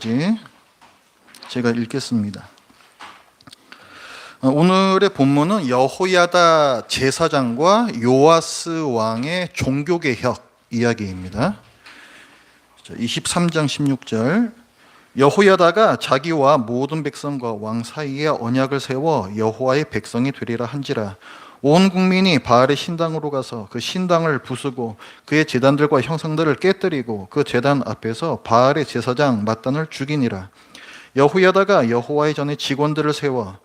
16절까지 제가 읽겠습니다. 오늘의 본문은 여호야다 제사장과 요아스 왕의 종교개혁 이야기입니다. 23장 16절, 여호야다가 자기와 모든 백성과 왕 사이에 언약을 세워 여호와의 백성이 되리라 한지라. 온 국민이 바알의 신당으로 가서 그 신당을 부수고 그의 제단들과 형상들을 깨뜨리고 그 제단 앞에서 바알의 제사장 맏단을 죽이니라. 여호야다가 여호와의 전에 직원들을 세워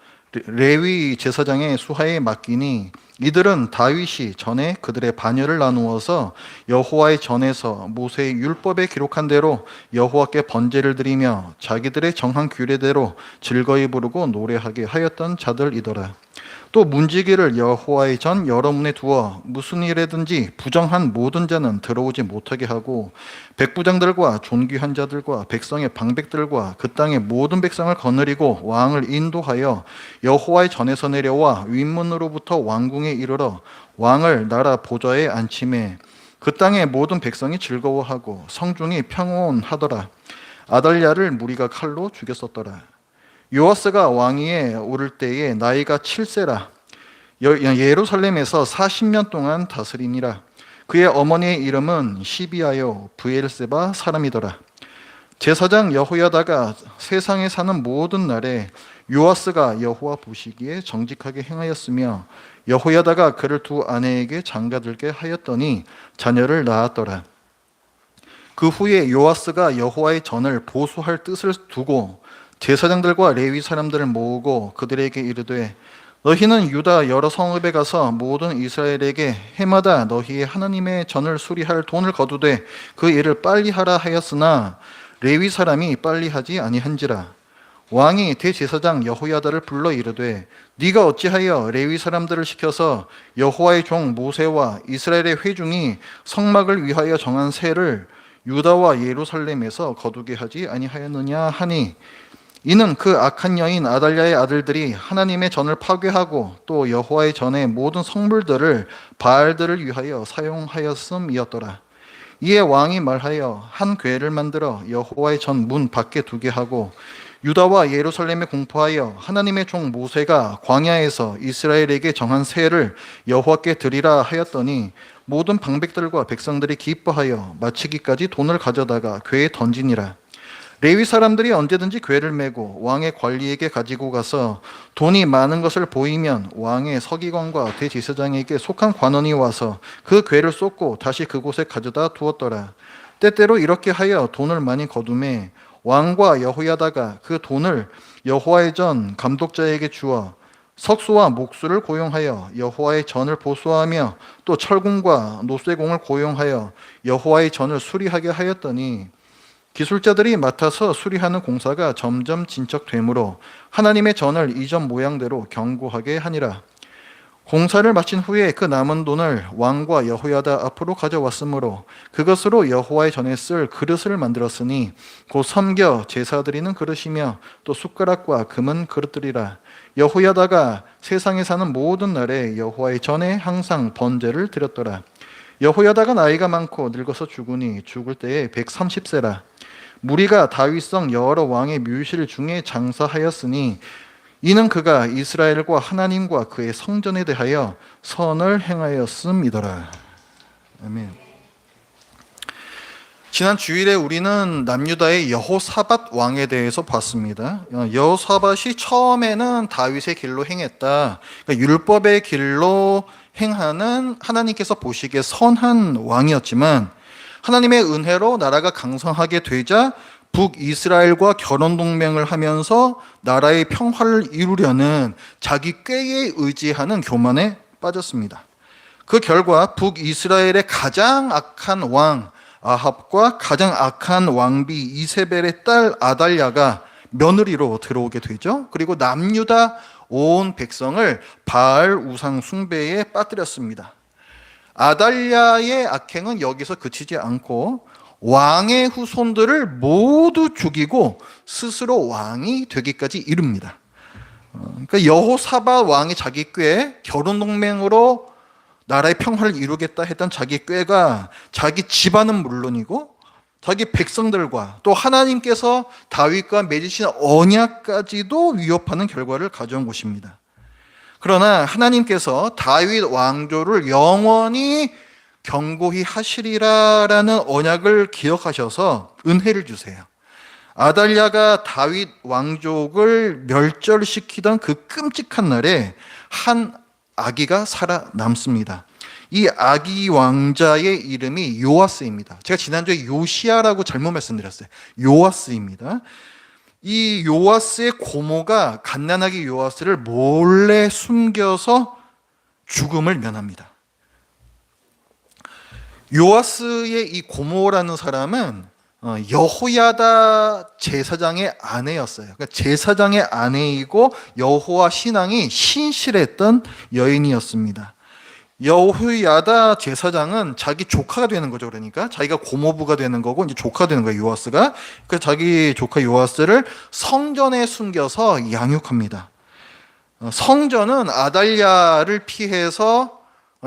레위 제사장의 수하에 맡기니 이들은 다윗이 전에 그들의 반열을 나누어서 여호와의 전에서 모세의 율법에 기록한 대로 여호와께 번제를 드리며 자기들의 정한 규례대로 즐거이 부르고 노래하게 하였던 자들이더라. 또 문지기를 여호와의 전 여러 문에 두어 무슨 일에든지 부정한 모든 자는 들어오지 못하게 하고 백부장들과 존귀한 자들과 백성의 방백들과 그 땅의 모든 백성을 거느리고 왕을 인도하여 여호와의 전에서 내려와 윗문으로부터 왕궁에 이르러 왕을 나라 보좌에 앉히매 그 땅의 모든 백성이 즐거워하고 성중이 평온하더라. 아달랴를 무리가 칼로 죽였었더라. 요아스가 왕위에 오를 때에 나이가 7세라. 예루살렘에서 40년 동안 다스리니라. 그의 어머니의 이름은 시비아요 브엘세바 사람이더라. 제사장 여호야다가 세상에 사는 모든 날에 요아스가 여호와 보시기에 정직하게 행하였으며 여호야다가 그를 두 아내에게 장가들게 하였더니 자녀를 낳았더라. 그 후에 요아스가 여호와의 전을 보수할 뜻을 두고 제사장들과 레위 사람들을 모으고 그들에게 이르되 너희는 유다 여러 성읍에 가서 모든 이스라엘에게 해마다 너희의 하나님의 전을 수리할 돈을 거두되 그 일을 빨리 하라 하였으나 레위 사람이 빨리 하지 아니한지라. 왕이 대제사장 여호야다를 불러 이르되 네가 어찌하여 레위 사람들을 시켜서 여호와의 종 모세와 이스라엘의 회중이 성막을 위하여 정한 세를 유다와 예루살렘에서 거두게 하지 아니하였느냐 하니 이는 그 악한 여인 아달랴의 아들들이 하나님의 전을 파괴하고 또 여호와의 전의 모든 성물들을 바알들을 위하여 사용하였음이었더라. 이에 왕이 말하여 한 궤를 만들어 여호와의 전 문 밖에 두게 하고 유다와 예루살렘에 공포하여 하나님의 종 모세가 광야에서 이스라엘에게 정한 세를 여호와께 드리라 하였더니 모든 방백들과 백성들이 기뻐하여 마치기까지 돈을 가져다가 궤에 던지니라. 레위 사람들이 언제든지 궤를 메고 왕의 관리에게 가지고 가서 돈이 많은 것을 보이면 왕의 서기관과 대제사장에게 속한 관원이 와서 그 궤를 쏟고 다시 그곳에 가져다 두었더라. 때때로 이렇게 하여 돈을 많이 거두매 왕과 여호야다가 그 돈을 여호와의 전 감독자에게 주어 석수와 목수를 고용하여 여호와의 전을 보수하며 또 철공과 노쇠공을 고용하여 여호와의 전을 수리하게 하였더니 기술자들이 맡아서 수리하는 공사가 점점 진척되므로 하나님의 전을 이전 모양대로 견고하게 하니라. 공사를 마친 후에 그 남은 돈을 왕과 여호야다 앞으로 가져왔으므로 그것으로 여호와의 전에 쓸 그릇을 만들었으니 곧 섬겨 제사 드리는 그릇이며 또 숟가락과 금은 그릇들이라. 여호야다가 세상에 사는 모든 날에 여호와의 전에 항상 번제를 드렸더라. 여호야다가 나이가 많고 늙어서 죽으니 죽을 때에 130세라. 무리가 다윗성 여러 왕의 묘실 중에 장사하였으니 이는 그가 이스라엘과 하나님과 그의 성전에 대하여 선을 행하였음이더라. 아멘. 지난 주일에 우리는 남유다의 여호사밧 왕에 대해서 봤습니다. 여호사밧이 처음에는 다윗의 길로 행했다. 그러니까 율법의 길로 행하는 하나님께서 보시기에 선한 왕이었지만 하나님의 은혜로 나라가 강성하게 되자 북이스라엘과 결혼동맹을 하면서 나라의 평화를 이루려는 자기 꾀에 의지하는 교만에 빠졌습니다. 그 결과 북이스라엘의 가장 악한 왕 아합과 가장 악한 왕비 이세벨의 딸 아달랴가 며느리로 들어오게 되죠. 그리고 남유다 온 백성을 바알 우상 숭배에 빠뜨렸습니다. 아달랴의 악행은 여기서 그치지 않고 왕의 후손들을 모두 죽이고 스스로 왕이 되기까지 이릅니다. 그러니까 여호사밧 왕이 자기 꾀 결혼동맹으로 나라의 평화를 이루겠다 했던 자기 꾀가 자기 집안은 물론이고 자기 백성들과 또 하나님께서 다윗과 맺으신 언약까지도 위협하는 결과를 가져온 것입니다. 그러나 하나님께서 다윗 왕조를 영원히 견고히 하시리라라는 언약을 기억하셔서 은혜를 주세요. 아달랴가 다윗 왕족을 멸절시키던 그 끔찍한 날에 한 아기가 살아남습니다. 이 아기 왕자의 이름이 요아스입니다. 제가 지난주에 요시아라고 잘못 말씀드렸어요. 요아스입니다. 이 요아스의 고모가 갓난아기 요아스를 몰래 숨겨서 죽음을 면합니다. 요아스의 이 고모라는 사람은 여호야다 제사장의 아내였어요. 그러니까 제사장의 아내이고 여호와 신앙이 신실했던 여인이었습니다. 여호야다 제사장은 자기 조카가 되는 거죠. 그러니까 자기가 고모부가 되는 거고 이제 조카가 되는 거예요. 요아스가. 그래서 자기 조카 요아스를 성전에 숨겨서 양육합니다. 성전은 아달랴를 피해서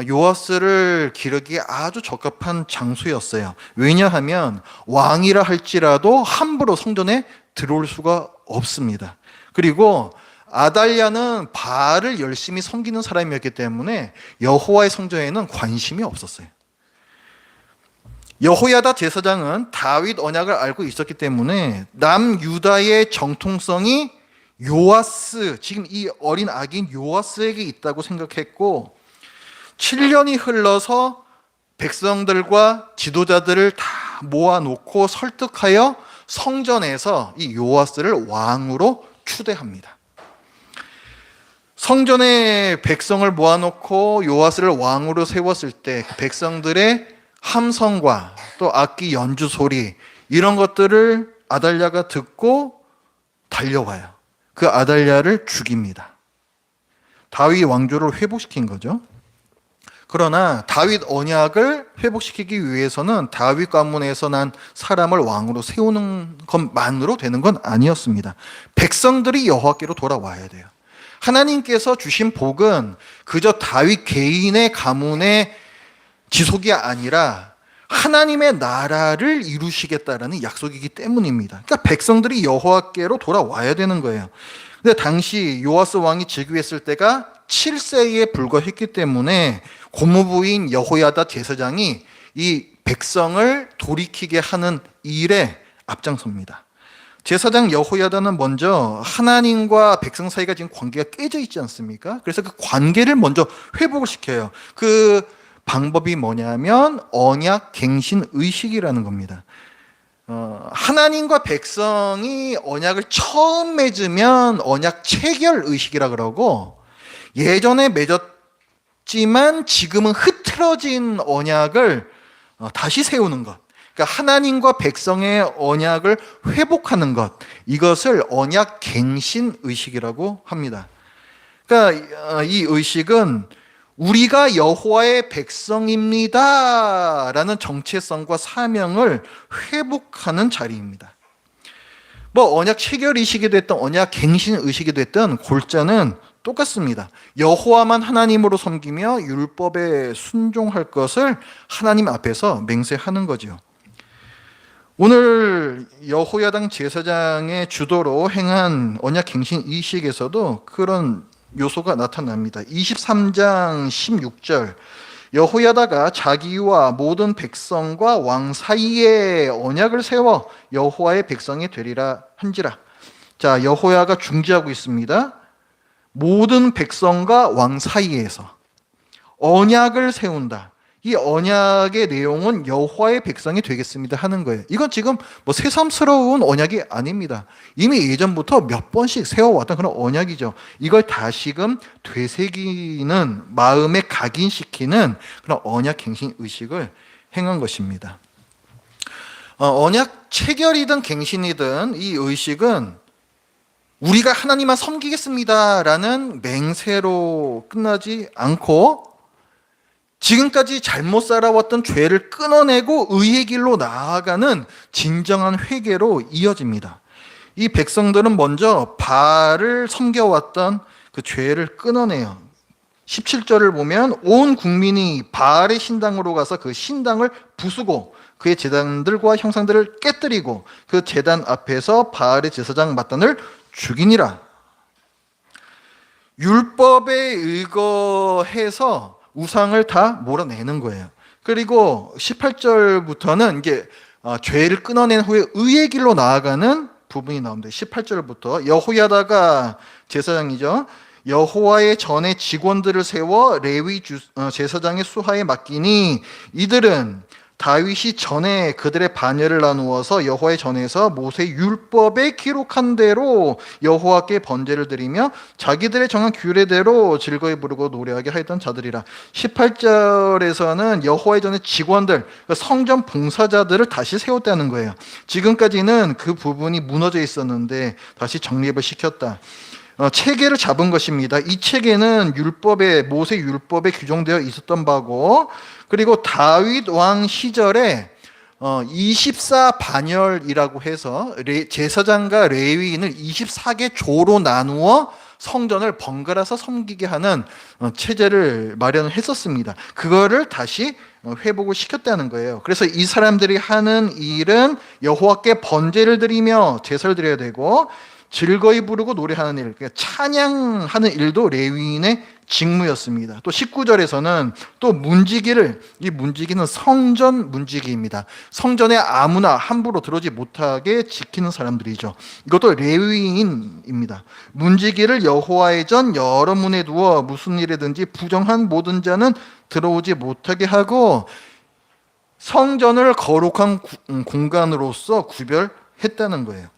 요아스를 기르기에 아주 적합한 장소였어요. 왜냐하면 왕이라 할지라도 함부로 성전에 들어올 수가 없습니다. 그리고 아달랴는 바알을 열심히 섬기는 사람이었기 때문에 여호와의 성전에는 관심이 없었어요. 여호야다 제사장은 다윗 언약을 알고 있었기 때문에 남유다의 정통성이 요아스, 지금 이 어린 아기인 요아스에게 있다고 생각했고 7년이 흘러서 백성들과 지도자들을 다 모아놓고 설득하여 성전에서 이 요아스를 왕으로 추대합니다. 성전에 백성을 모아놓고 요아스를 왕으로 세웠을 때 백성들의 함성과 또 악기 연주 소리 이런 것들을 아달랴가 듣고 달려와요. 그 아달랴를 죽입니다. 다윗 왕조를 회복시킨 거죠. 그러나 다윗 언약을 회복시키기 위해서는 다윗 가문에서 난 사람을 왕으로 세우는 것만으로 되는 건 아니었습니다. 백성들이 여호와께로 돌아와야 돼요. 하나님께서 주신 복은 그저 다윗 개인의 가문의 지속이 아니라 하나님의 나라를 이루시겠다라는 약속이기 때문입니다. 그러니까 백성들이 여호와께로 돌아와야 되는 거예요. 근데 당시 요아스 왕이 즉위했을 때가 7세에 불과했기 때문에 고모부인 여호야다 제사장이 이 백성을 돌이키게 하는 일에 앞장섭니다. 제사장 여호야다는 먼저 하나님과 백성 사이가 지금 관계가 깨져 있지 않습니까? 그래서 그 관계를 먼저 회복을 시켜요. 그 방법이 뭐냐면 언약 갱신 의식이라는 겁니다. 하나님과 백성이 언약을 처음 맺으면 언약 체결 의식이라 그러고 예전에 맺었지만 지금은 흐트러진 언약을 다시 세우는 것. 그러니까 하나님과 백성의 언약을 회복하는 것. 이것을 언약 갱신 의식이라고 합니다. 그러니까 이 의식은 우리가 여호와의 백성입니다 라는 정체성과 사명을 회복하는 자리입니다. 뭐 언약 체결 의식이 됐든 언약 갱신 의식이 됐든 골자는 똑같습니다. 여호와만 하나님으로 섬기며 율법에 순종할 것을 하나님 앞에서 맹세하는 거죠. 오늘 여호야당 제사장의 주도로 행한 언약 갱신 의식에서도 그런 요소가 나타납니다. 23장 16절 여호야다가 자기와 모든 백성과 왕 사이에 언약을 세워 여호와의 백성이 되리라 한지라. 자, 여호야가 중지하고 있습니다. 모든 백성과 왕 사이에서 언약을 세운다. 이 언약의 내용은 여호와의 백성이 되겠습니다 하는 거예요. 이건 지금 뭐 새삼스러운 언약이 아닙니다. 이미 예전부터 몇 번씩 세워왔던 그런 언약이죠. 이걸 다시금 되새기는, 마음에 각인시키는 그런 언약 갱신 의식을 행한 것입니다. 언약 체결이든 갱신이든 이 의식은 우리가 하나님만 섬기겠습니다라는 맹세로 끝나지 않고 지금까지 잘못 살아왔던 죄를 끊어내고 의의 길로 나아가는 진정한 회개로 이어집니다. 이 백성들은 먼저 바알을 섬겨왔던 그 죄를 끊어내요. 17절을 보면 온 국민이 바알의 신당으로 가서 그 신당을 부수고 그의 제단들과 형상들을 깨뜨리고 그 제단 앞에서 바알의 제사장 mat단을 죽이니라. 율법에 의거해서 우상을 다 몰아내는 거예요. 그리고 18절부터는 이게 죄를 끊어낸 후에 의의 길로 나아가는 부분이 나옵니다. 18절부터 여호야다가 제사장이죠. 여호와의 전에 직원들을 세워 레위 제사장의 수하에 맡기니 이들은 다윗이 전에 그들의 반열을 나누어서 여호와의 전에서 모세 율법에 기록한 대로 여호와께 번제를 드리며 자기들의 정한 규례대로 즐거이 부르고 노래하게 하였던 자들이라. 18절에서는 여호와의 전의 직원들, 성전 봉사자들을 다시 세웠다는 거예요. 지금까지는 그 부분이 무너져 있었는데 다시 정립을 시켰다. 체계를 잡은 것입니다. 이 체계는 모세 율법에 규정되어 있었던 바고, 그리고 다윗 왕 시절에 24반열이라고 해서 제사장과 레위인을 24개 조로 나누어 성전을 번갈아서 섬기게 하는 체제를 마련을 했었습니다. 그거를 다시 회복을 시켰다는 거예요. 그래서 이 사람들이 하는 일은 여호와께 번제를 드리며 제사를 드려야 되고, 즐거이 부르고 노래하는 일, 그러니까 찬양하는 일도 레위인의 직무였습니다. 또 19절에서는 또 이 문지기는 성전 문지기입니다. 성전에 아무나 함부로 들어오지 못하게 지키는 사람들이죠. 이것도 레위인입니다. 문지기를 여호와의 전 여러 문에 두어 무슨 일에든지 부정한 모든 자는 들어오지 못하게 하고 성전을 거룩한 공간으로서 구별했다는 거예요.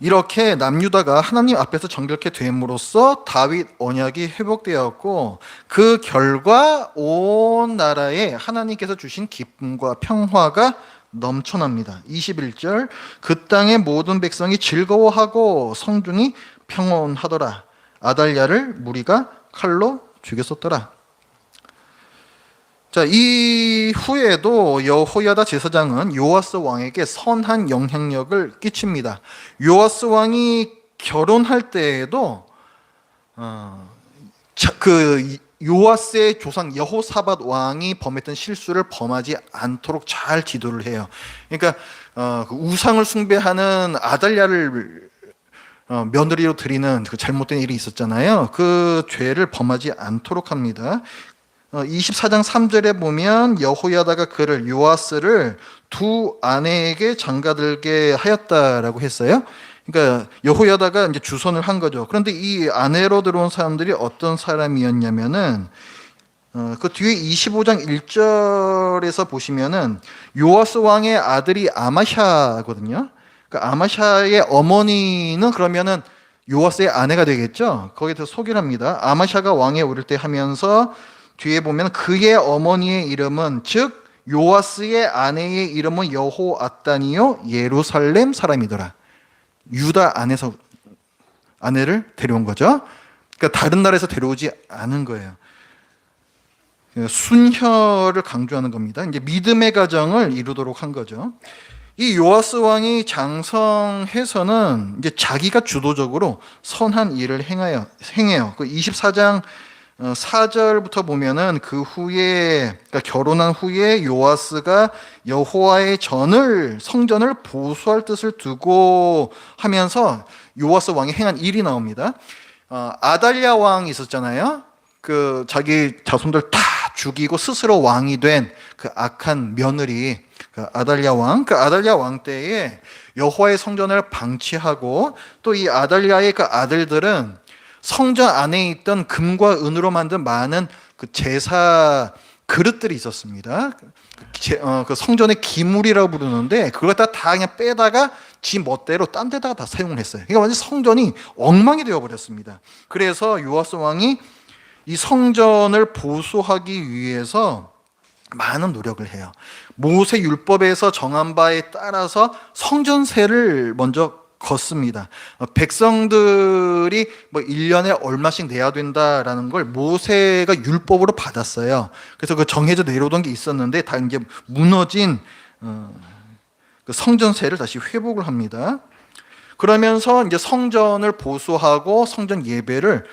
이렇게 남유다가 하나님 앞에서 정결케 됨으로써 다윗 언약이 회복되었고, 그 결과 온 나라에 하나님께서 주신 기쁨과 평화가 넘쳐납니다. 21절, 그 땅의 모든 백성이 즐거워하고 성중이 평온하더라. 아달랴를 무리가 칼로 죽였었더라. 자, 이후에도 여호야다 제사장은 요아스 왕에게 선한 영향력을 끼칩니다. 요아스 왕이 결혼할 때에도 그 요아스의 조상 여호사밧 왕이 범했던 실수를 범하지 않도록 잘 지도를 해요. 그러니까 그 우상을 숭배하는 아달랴를 며느리로 드리는 그 잘못된 일이 있었잖아요. 그 죄를 범하지 않도록 합니다. 24장 3절에 보면 여호야다가 요아스를 두 아내에게 장가들게 하였다라고 했어요. 그러니까 여호야다가 이제 주선을 한 거죠. 그런데 이 아내로 들어온 사람들이 어떤 사람이었냐면은 그 뒤에 25장 1절에서 보시면은 요아스 왕의 아들이 아마샤거든요. 그러니까 아마샤의 어머니는 그러면은 요아스의 아내가 되겠죠. 거기에 대해서 소개를 합니다. 아마샤가 왕에 오를 때 하면서 뒤에 보면 그의 어머니의 이름은 즉 요아스의 아내의 이름은 여호앗단이요 예루살렘 사람이더라. 유다 안에서 아내를 데려온 거죠. 그러니까 다른 나라에서 데려오지 않은 거예요. 순혈을 강조하는 겁니다. 이제 믿음의 가정을 이루도록 한 거죠. 이 요아스 왕이 장성해서는 이제 자기가 주도적으로 선한 일을 행해요. 그 24장 4절부터 보면은 그 후에, 그러니까 결혼한 후에 요아스가 여호와의 성전을 보수할 뜻을 두고 하면서 요아스 왕이 행한 일이 나옵니다. 아달랴 왕이 있었잖아요. 그 자기 자손들 다 죽이고 스스로 왕이 된 그 악한 며느리, 그 아달랴 왕 때에 여호와의 성전을 방치하고, 또 이 아달랴의 그 아들들은 성전 안에 있던 금과 은으로 만든 많은 그 제사 그릇들이 있었습니다. 그 성전의 기물이라고 부르는데 그걸 다 그냥 빼다가 지 멋대로 딴 데다가 다 사용을 했어요. 그러니까 완전 성전이 엉망이 되어버렸습니다. 그래서 요아스 왕이 이 성전을 보수하기 위해서 많은 노력을 해요. 모세 율법에서 정한 바에 따라서 성전세를 먼저 걷습니다. 백성들이 뭐 1년에 얼마씩 내야 된다라는 걸 모세가 율법으로 받았어요. 그래서 그 정해져 내려오던 게 있었는데 다 이제 무너진 그 성전세를 다시 회복을 합니다. 그러면서 이제 성전을 보수하고 성전 예배를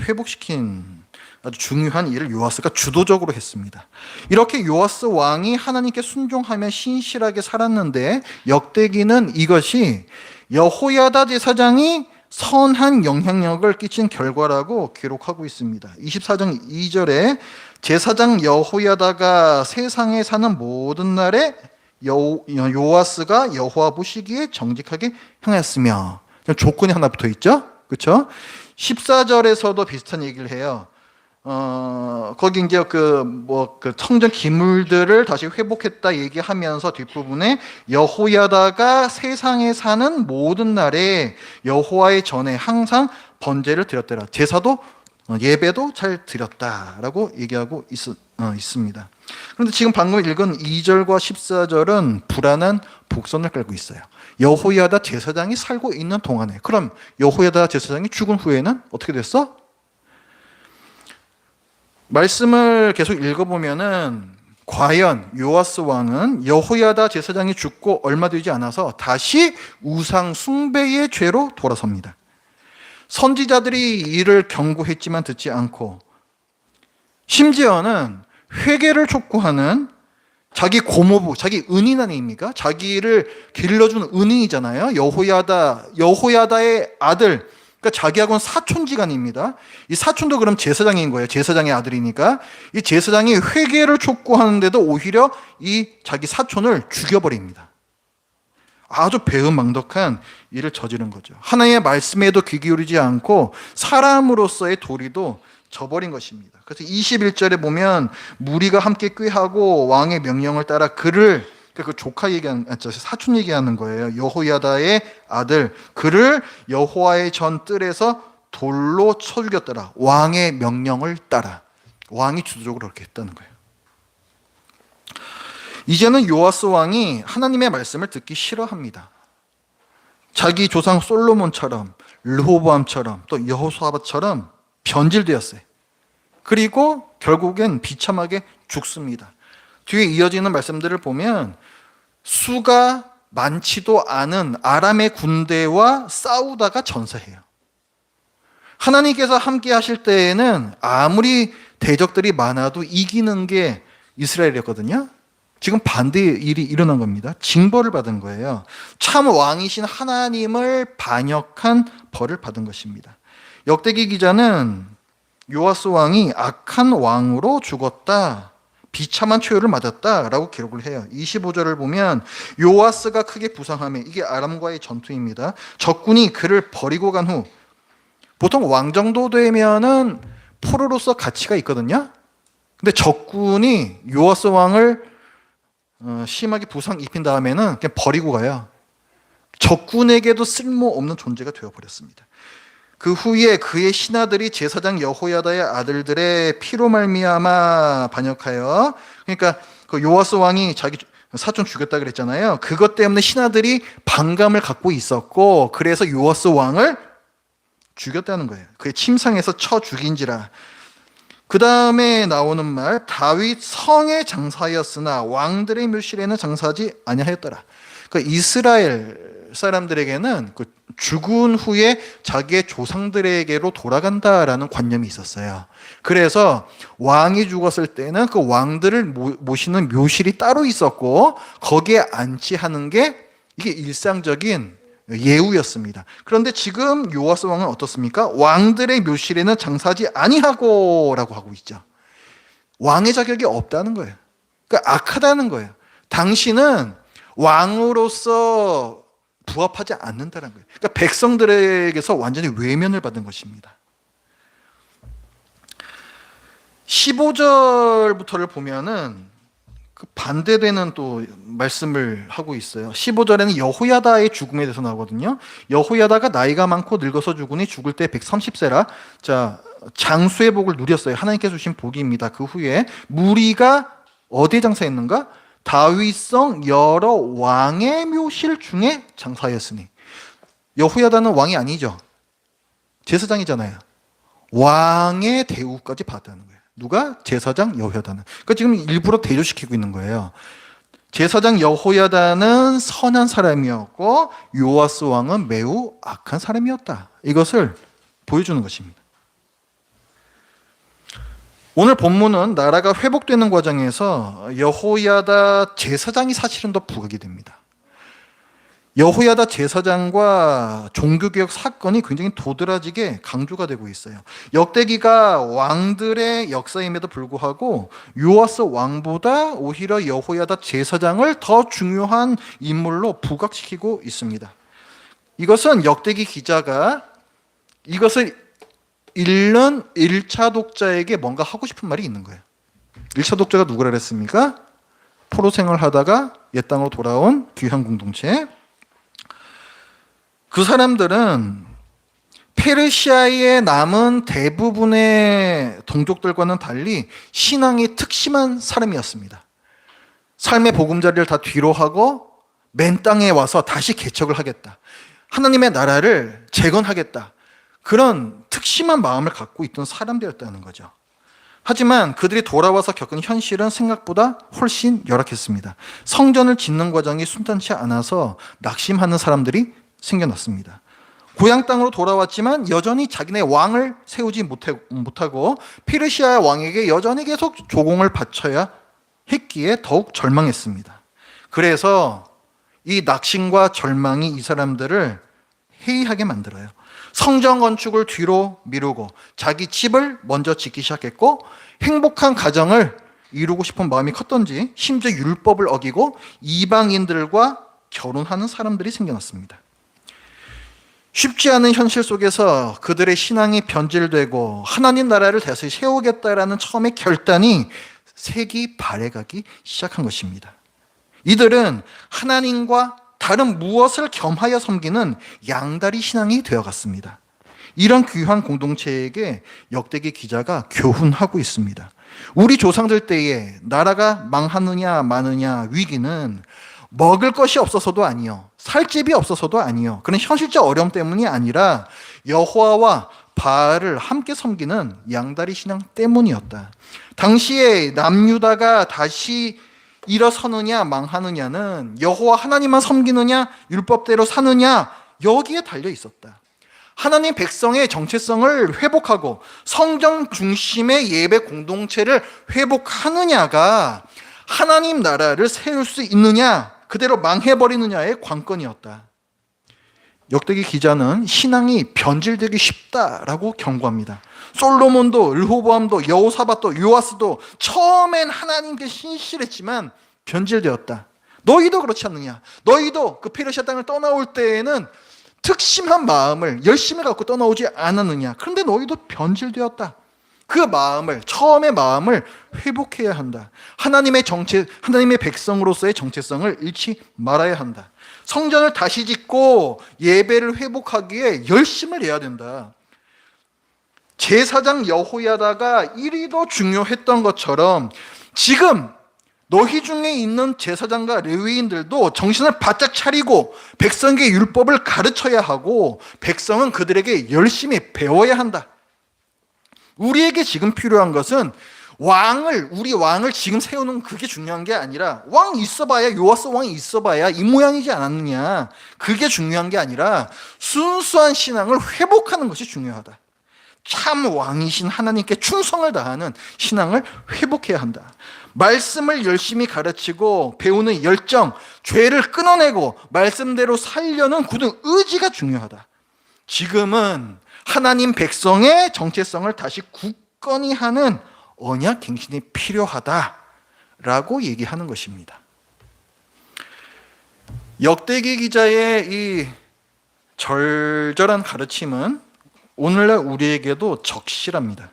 회복시킨 아주 중요한 일을 요아스가 주도적으로 했습니다. 이렇게 요아스 왕이 하나님께 순종하며 신실하게 살았는데 역대기는 이것이 여호야다 제사장이 선한 영향력을 끼친 결과라고 기록하고 있습니다. 24장 2절에 제사장 여호야다가 세상에 사는 모든 날에 요아스가 여호와 보시기에 정직하게 행하였으며, 조건이 하나 붙어 있죠. 그렇죠? 14절에서도 비슷한 얘기를 해요. 거기 이제 그 청정 기물들을 다시 회복했다 얘기하면서 뒷부분에 여호야다가 세상에 사는 모든 날에 여호와의 전에 항상 번제를 드렸더라. 제사도 예배도 잘 드렸다라고 얘기하고 있습니다. 그런데 지금 방금 읽은 2절과 14절은 불안한 복선을 깔고 있어요. 여호야다 제사장이 살고 있는 동안에. 그럼 여호야다 제사장이 죽은 후에는 어떻게 됐어? 말씀을 계속 읽어보면은 과연 요아스 왕은 여호야다 제사장이 죽고 얼마 되지 않아서 다시 우상 숭배의 죄로 돌아섭니다. 선지자들이 이를 경고했지만 듣지 않고, 심지어는 회개를 촉구하는 자기 고모부, 자기 은인 아닙니까? 자기를 길러준 은인이잖아요. 여호야다의 아들, 그러니까 자기하고는 사촌지간입니다. 이 사촌도 그럼 제사장인 거예요. 제사장의 아들이니까. 이 제사장이 회개를 촉구하는데도 오히려 이 자기 사촌을 죽여버립니다. 아주 배은망덕한 일을 저지른 거죠. 하나님의 말씀에도 귀 기울이지 않고 사람으로서의 도리도 저버린 것입니다. 그래서 21절에 보면 무리가 함께 꾀하고 왕의 명령을 따라 그를, 그 조카 얘기하는, 사촌 얘기하는 거예요. 여호야다의 아들, 그를 여호와의 전 뜰에서 돌로 쳐 죽였더라. 왕의 명령을 따라. 왕이 주도적으로 그렇게 했다는 거예요. 이제는 요아스 왕이 하나님의 말씀을 듣기 싫어합니다. 자기 조상 솔로몬처럼, 르호보암처럼, 또 여호수아밧처럼 변질되었어요. 그리고 결국엔 비참하게 죽습니다. 뒤에 이어지는 말씀들을 보면 수가 많지도 않은 아람의 군대와 싸우다가 전사해요. 하나님께서 함께 하실 때에는 아무리 대적들이 많아도 이기는 게 이스라엘이었거든요. 지금 반대의 일이 일어난 겁니다. 징벌을 받은 거예요. 참 왕이신 하나님을 반역한 벌을 받은 것입니다. 역대기 기자는 요아스 왕이 악한 왕으로 죽었다, 비참한 초유를 맞았다라고 기록을 해요. 25절을 보면 요아스가 크게 부상하며, 이게 아람과의 전투입니다. 적군이 그를 버리고 간 후, 보통 왕 정도 되면은 포로로서 가치가 있거든요. 근데 적군이 요아스 왕을 심하게 부상 입힌 다음에는 그냥 버리고 가요. 적군에게도 쓸모없는 존재가 되어버렸습니다. 그 후에 그의 신하들이 제사장 여호야다의 아들들의 피로 말미암아 반역하여, 그러니까 그 요아스 왕이 자기 사촌 죽였다 그랬잖아요. 그것 때문에 신하들이 반감을 갖고 있었고, 그래서 요아스 왕을 죽였다는 거예요. 그의 침상에서 쳐 죽인지라. 그 다음에 나오는 말, 다윗 성에 장사하였으나 왕들의 묘실에는 장사하지 아니하였더라. 그러니까 이스라엘 사람들에게는 그 죽은 후에 자기의 조상들에게로 돌아간다라는 관념이 있었어요. 그래서 왕이 죽었을 때는 그 왕들을 모시는 묘실이 따로 있었고, 거기에 안치하는 게 이게 일상적인 예우였습니다. 그런데 지금 요아스 왕은 어떻습니까? 왕들의 묘실에는 장사하지 아니하고라고 하고 있죠. 왕의 자격이 없다는 거예요. 그러니까 악하다는 거예요. 당신은 왕으로서 부합하지 않는다는 거예요. 그러니까 백성들에게서 완전히 외면을 받은 것입니다. 15절부터를 보면은 그 반대되는 또 말씀을 하고 있어요. 15절에는 여호야다의 죽음에 대해서 나오거든요. 여호야다가 나이가 많고 늙어서 죽으니 죽을 때 130세라. 자, 장수의 복을 누렸어요. 하나님께서 주신 복입니다. 그 후에 무리가 어디에 장사했는가? 다윗성 여러 왕의 묘실 중에 장사하였으니. 여호야다는 왕이 아니죠. 제사장이잖아요. 왕의 대우까지 받았다는 거예요. 누가? 제사장 여호야다는. 그러니까 지금 일부러 대조시키고 있는 거예요. 제사장 여호야다는 선한 사람이었고 요아스 왕은 매우 악한 사람이었다. 이것을 보여주는 것입니다. 오늘 본문은 나라가 회복되는 과정에서 여호야다 제사장이 사실은 더 부각이 됩니다. 여호야다 제사장과 종교개혁 사건이 굉장히 도드라지게 강조가 되고 있어요. 역대기가 왕들의 역사임에도 불구하고 요아스 왕보다 오히려 여호야다 제사장을 더 중요한 인물로 부각시키고 있습니다. 이것은 역대기 기자가 이것을 읽는 1차 독자에게 뭔가 하고 싶은 말이 있는 거예요. 1차 독자가 누구라 그랬습니까? 포로 생활하다가 옛 땅으로 돌아온 귀한 공동체. 그 사람들은 페르시아에 남은 대부분의 동족들과는 달리 신앙이 특심한 사람이었습니다. 삶의 보금자리를 다 뒤로 하고 맨 땅에 와서 다시 개척을 하겠다. 하나님의 나라를 재건하겠다. 그런 특심한 마음을 갖고 있던 사람들이었다는 거죠. 하지만 그들이 돌아와서 겪은 현실은 생각보다 훨씬 열악했습니다. 성전을 짓는 과정이 순탄치 않아서 낙심하는 사람들이 생겨났습니다. 고향 땅으로 돌아왔지만 여전히 자기네 왕을 세우지 못하고 페르시아 왕에게 여전히 계속 조공을 바쳐야 했기에 더욱 절망했습니다. 그래서 이 낙심과 절망이 이 사람들을 해이하게 만들어요. 성전 건축을 뒤로 미루고 자기 집을 먼저 짓기 시작했고 행복한 가정을 이루고 싶은 마음이 컸던지 심지어 율법을 어기고 이방인들과 결혼하는 사람들이 생겨났습니다. 쉽지 않은 현실 속에서 그들의 신앙이 변질되고 하나님 나라를 다시 세우겠다라는 처음의 결단이 색이 발해가기 시작한 것입니다. 이들은 하나님과 다른 무엇을 겸하여 섬기는 양다리 신앙이 되어갔습니다. 이런 귀한 공동체에게 역대기 기자가 교훈하고 있습니다. 우리 조상들 때에 나라가 망하느냐 마느냐 위기는 먹을 것이 없어서도 아니요, 살 집이 없어서도 아니요, 그런 현실적 어려움 때문이 아니라 여호와와 바알을 함께 섬기는 양다리 신앙 때문이었다. 당시에 남유다가 다시 일어서느냐 망하느냐는 여호와 하나님만 섬기느냐 율법대로 사느냐 여기에 달려 있었다. 하나님 백성의 정체성을 회복하고 성전 중심의 예배 공동체를 회복하느냐가 하나님 나라를 세울 수 있느냐 그대로 망해버리느냐의 관건이었다. 역대기 기자는 신앙이 변질되기 쉽다라고 경고합니다. 솔로몬도 르호보암도 여호사밧도 요아스도 처음엔 하나님께 신실했지만 변질되었다. 너희도 그렇지 않느냐? 너희도 그 페르시아 땅을 떠나올 때에는 특심한 마음을 열심히 갖고 떠나오지 않았느냐? 그런데 너희도 변질되었다. 그 마음을, 처음의 마음을 회복해야 한다. 하나님의 백성으로서의 정체성을 잃지 말아야 한다. 성전을 다시 짓고 예배를 회복하기에 열심을 내야 된다. 제사장 여호야다가 이리도 중요했던 것처럼 지금 너희 중에 있는 제사장과 레위인들도 정신을 바짝 차리고 백성에게 율법을 가르쳐야 하고 백성은 그들에게 열심히 배워야 한다. 우리에게 지금 필요한 것은 우리 왕을 지금 세우는 그게 중요한 게 아니라 왕 있어봐야 요아스 왕이 있어봐야 이 모양이지 않았느냐 그게 중요한 게 아니라 순수한 신앙을 회복하는 것이 중요하다. 참 왕이신 하나님께 충성을 다하는 신앙을 회복해야 한다. 말씀을 열심히 가르치고 배우는 열정, 죄를 끊어내고 말씀대로 살려는 굳은 의지가 중요하다. 지금은 하나님 백성의 정체성을 다시 굳건히 하는 언약 갱신이 필요하다라고 얘기하는 것입니다. 역대기 기자의 이 절절한 가르침은 오늘날 우리에게도 적실합니다.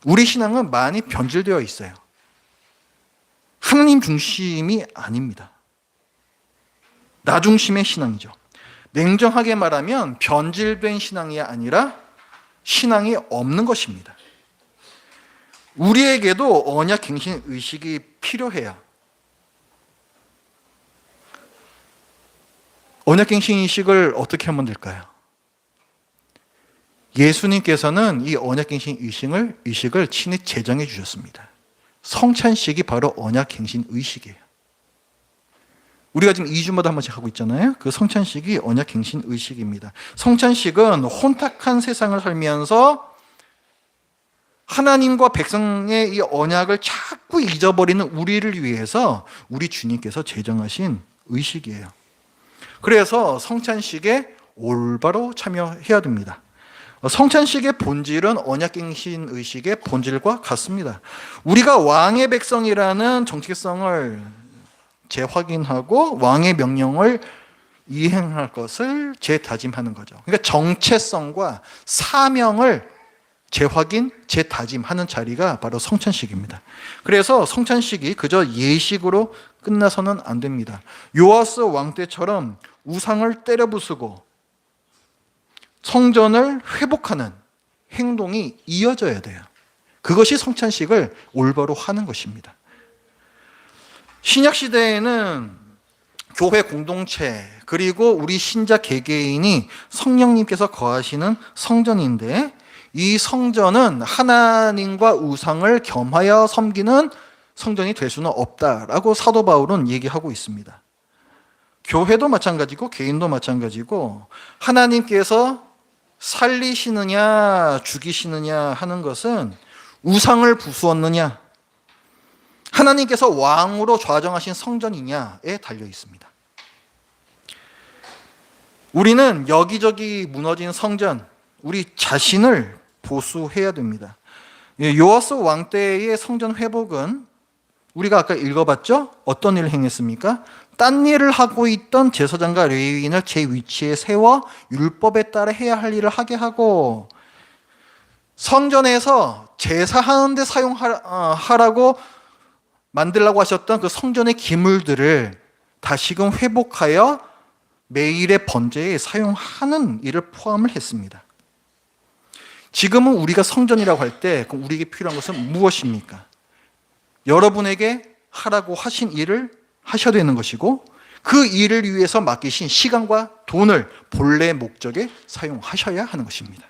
우리 신앙은 많이 변질되어 있어요. 하나님 중심이 아닙니다. 나 중심의 신앙이죠. 냉정하게 말하면 변질된 신앙이 아니라 신앙이 없는 것입니다. 우리에게도 언약 갱신 의식이 필요해요. 언약 갱신 의식을 어떻게 하면 될까요? 예수님께서는 이 언약 갱신 의식을 친히 제정해 주셨습니다. 성찬식이 바로 언약 갱신 의식이에요. 우리가 지금 2주마다 한 번씩 하고 있잖아요. 그 성찬식이 언약 갱신 의식입니다. 성찬식은 혼탁한 세상을 살면서 하나님과 백성의 이 언약을 자꾸 잊어버리는 우리를 위해서 우리 주님께서 제정하신 의식이에요. 그래서 성찬식에 올바로 참여해야 됩니다. 성찬식의 본질은 언약갱신 의식의 본질과 같습니다. 우리가 왕의 백성이라는 정체성을 재확인하고 왕의 명령을 이행할 것을 재다짐하는 거죠. 그러니까 정체성과 사명을 재확인, 재다짐하는 자리가 바로 성찬식입니다. 그래서 성찬식이 그저 예식으로 끝나서는 안 됩니다. 요아스 왕 때처럼 우상을 때려 부수고 성전을 회복하는 행동이 이어져야 돼요. 그것이 성찬식을 올바로 하는 것입니다. 신약 시대에는 교회 공동체 그리고 우리 신자 개개인이 성령님께서 거하시는 성전인데, 이 성전은 하나님과 우상을 겸하여 섬기는 성전이 될 수는 없다라고 사도 바울은 얘기하고 있습니다. 교회도 마찬가지고 개인도 마찬가지고, 하나님께서 살리시느냐 죽이시느냐 하는 것은 우상을 부수었느냐, 하나님께서 왕으로 좌정하신 성전이냐에 달려 있습니다. 우리는 여기저기 무너진 성전, 우리 자신을 보수해야 됩니다. 요아스 왕 때의 성전 회복은 우리가 아까 읽어봤죠? 어떤 일을 행했습니까? 딴 일을 하고 있던 제사장과 레위인을 제 위치에 세워 율법에 따라 해야 할 일을 하게 하고, 성전에서 제사하는 데 사용하라고 만들라고 하셨던 그 성전의 기물들을 다시금 회복하여 매일의 번제에 사용하는 일을 포함을 했습니다. 지금은 우리가 성전이라고 할 때 그럼 우리에게 필요한 것은 무엇입니까? 여러분에게 하라고 하신 일을 하셔야 되는 것이고, 그 일을 위해서 맡기신 시간과 돈을 본래 목적에 사용하셔야 하는 것입니다.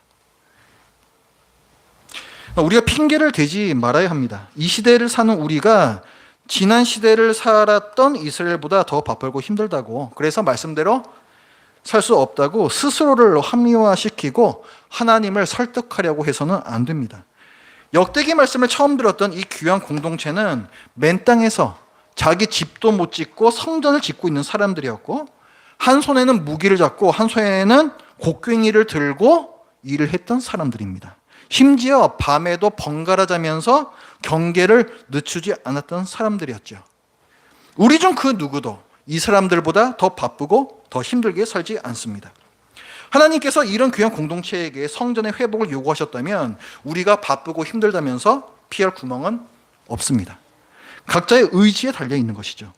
우리가 핑계를 대지 말아야 합니다. 이 시대를 사는 우리가 지난 시대를 살았던 이스라엘보다 더 바쁘고 힘들다고, 그래서 말씀대로 살 수 없다고 스스로를 합리화시키고 하나님을 설득하려고 해서는 안 됩니다. 역대기 말씀을 처음 들었던 이 귀한 공동체는 맨 땅에서 자기 집도 못 짓고 성전을 짓고 있는 사람들이었고, 한 손에는 무기를 잡고 한 손에는 곡괭이를 들고 일을 했던 사람들입니다. 심지어 밤에도 번갈아 자면서 경계를 늦추지 않았던 사람들이었죠. 우리 중 그 누구도 이 사람들보다 더 바쁘고 더 힘들게 살지 않습니다. 하나님께서 이런 귀한 공동체에게 성전의 회복을 요구하셨다면 우리가 바쁘고 힘들다면서 피할 구멍은 없습니다. 각자의 의지에 달려 있는 것이죠.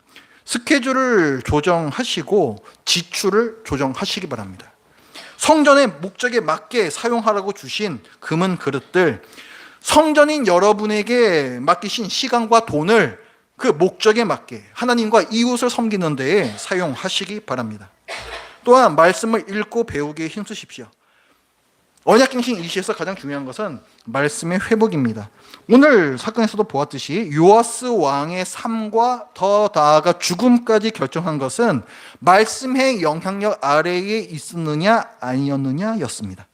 스케줄을 조정하시고 지출을 조정하시기 바랍니다. 성전의 목적에 맞게 사용하라고 주신 금은 그릇들, 성전인 여러분에게 맡기신 시간과 돈을 그 목적에 맞게 하나님과 이웃을 섬기는 데에 사용하시기 바랍니다. 또한 말씀을 읽고 배우기에 힘쓰십시오. 언약갱신 일시에서 가장 중요한 것은 말씀의 회복입니다. 오늘 사건에서도 보았듯이 요아스 왕의 삶과 더 나아가 죽음까지 결정한 것은 말씀의 영향력 아래에 있었느냐 아니었느냐였습니다.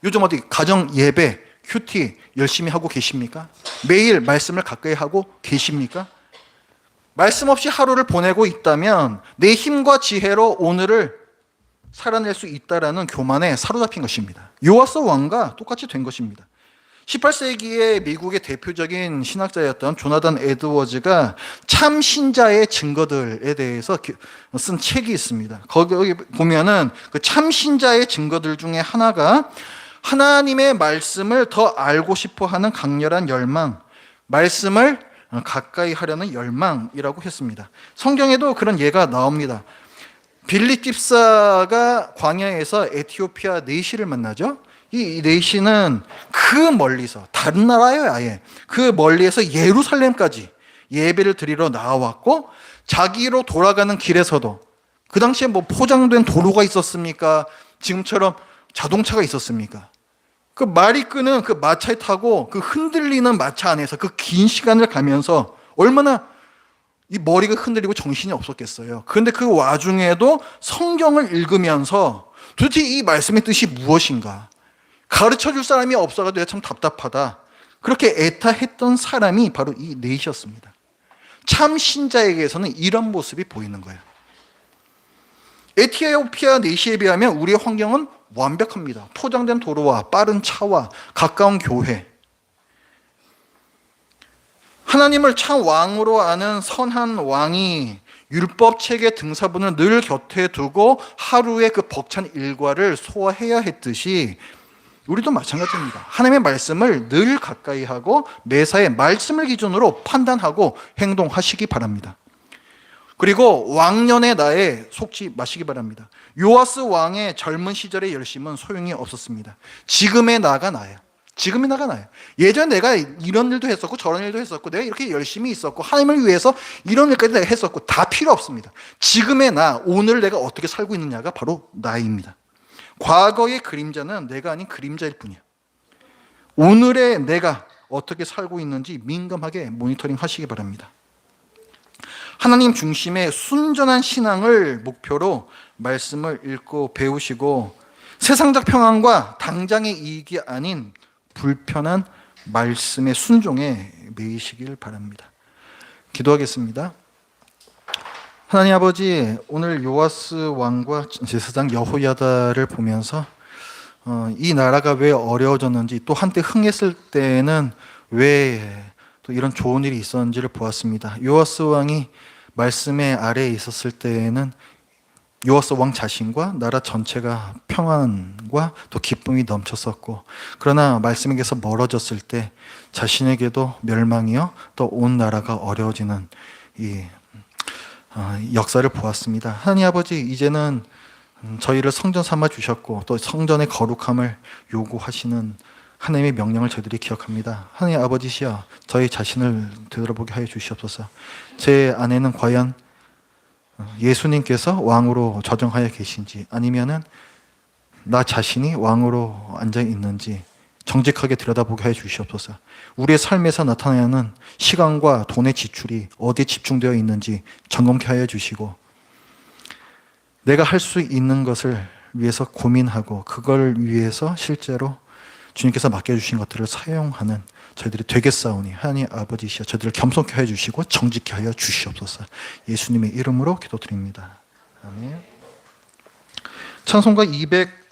요즘 어디 가정 예배, 큐티 열심히 하고 계십니까? 매일 말씀을 가까이 하고 계십니까? 말씀 없이 하루를 보내고 있다면 내 힘과 지혜로 오늘을 살아낼 수 있다라는 교만에 사로잡힌 것입니다. 요아스 왕과 똑같이 된 것입니다. 18세기의 미국의 대표적인 신학자였던 조나단 에드워즈가 참 신자의 증거들에 대해서 쓴 책이 있습니다. 거기 보면은 그 참 신자의 증거들 중에 하나가 하나님의 말씀을 더 알고 싶어 하는 강렬한 열망, 말씀을 가까이 하려는 열망이라고 했습니다. 성경에도 그런 예가 나옵니다. 빌리 깁사가 광야에서 에티오피아 네시를 만나죠. 이 네시는 그 멀리서, 다른 나라예요 아예, 그 멀리에서 예루살렘까지 예배를 드리러 나왔고, 자기로 돌아가는 길에서도, 그 당시에 뭐 포장된 도로가 있었습니까? 지금처럼 자동차가 있었습니까? 그 말이 끄는 그 마차에 타고 그 흔들리는 마차 안에서 그 긴 시간을 가면서 얼마나 이 머리가 흔들리고 정신이 없었겠어요. 그런데 그 와중에도 성경을 읽으면서 도대체 이 말씀의 뜻이 무엇인가? 가르쳐줄 사람이 없어가지고 내가 참 답답하다. 그렇게 애타했던 사람이 바로 이 넷이었습니다. 참 신자에게서는 이런 모습이 보이는 거예요. 에티오피아 넷에 비하면 우리의 환경은 완벽합니다. 포장된 도로와 빠른 차와 가까운 교회, 하나님을 참 왕으로 아는 선한 왕이 율법 책의 등사본을 늘 곁에 두고 하루의 그 벅찬 일과를 소화해야 했듯이 우리도 마찬가지입니다. 하나님의 말씀을 늘 가까이 하고 매사에 말씀을 기준으로 판단하고 행동하시기 바랍니다. 그리고 왕년의 나에 속지 마시기 바랍니다. 요아스 왕의 젊은 시절의 열심은 소용이 없었습니다. 지금의 나가 나예요. 지금의 나가 나예요. 예전에 내가 이런 일도 했었고 저런 일도 했었고 내가 이렇게 열심히 있었고 하나님을 위해서 이런 일까지 내가 했었고 다 필요 없습니다. 지금의 나, 오늘 내가 어떻게 살고 있느냐가 바로 나입니다. 과거의 그림자는 내가 아닌 그림자일 뿐이야. 오늘의 내가 어떻게 살고 있는지 민감하게 모니터링 하시기 바랍니다. 하나님 중심의 순전한 신앙을 목표로 말씀을 읽고 배우시고 세상적 평안과 당장의 이익이 아닌 불편한 말씀의 순종에 매이시길 바랍니다. 기도하겠습니다. 하나님 아버지, 오늘 요아스 왕과 제사장 여호야다를 보면서 이 나라가 왜 어려워졌는지, 또 한때 흥했을 때는 왜 또 이런 좋은 일이 있었는지를 보았습니다. 요아스 왕이 말씀의 아래에 있었을 때에는 요아스 왕 자신과 나라 전체가 평안과 또 기쁨이 넘쳤었고, 그러나 말씀에게서 멀어졌을 때 자신에게도 멸망이요 또 온 나라가 어려워지는 이 역사를 보았습니다. 하나님 아버지, 이제는 저희를 성전 삼아 주셨고 또 성전의 거룩함을 요구하시는 하나님의 명령을 저희들이 기억합니다. 하나님 아버지시여, 저희 자신을 되돌아보게 하여 주시옵소서. 제 안에는 과연 예수님께서 왕으로 저정하여 계신지, 아니면은 나 자신이 왕으로 앉아 있는지 정직하게 들여다보게 하여 주시옵소서. 우리의 삶에서 나타나는 시간과 돈의 지출이 어디에 집중되어 있는지 점검케 하여 주시고, 내가 할 수 있는 것을 위해서 고민하고 그걸 위해서 실제로 주님께서 맡겨주신 것들을 사용하는 저희들이 되겠사오니 하나님 아버지시여, 저희들을 겸손케 하여 주시고 정직케 하여 주시옵소서. 예수님의 이름으로 기도드립니다. 아멘. 찬송가 200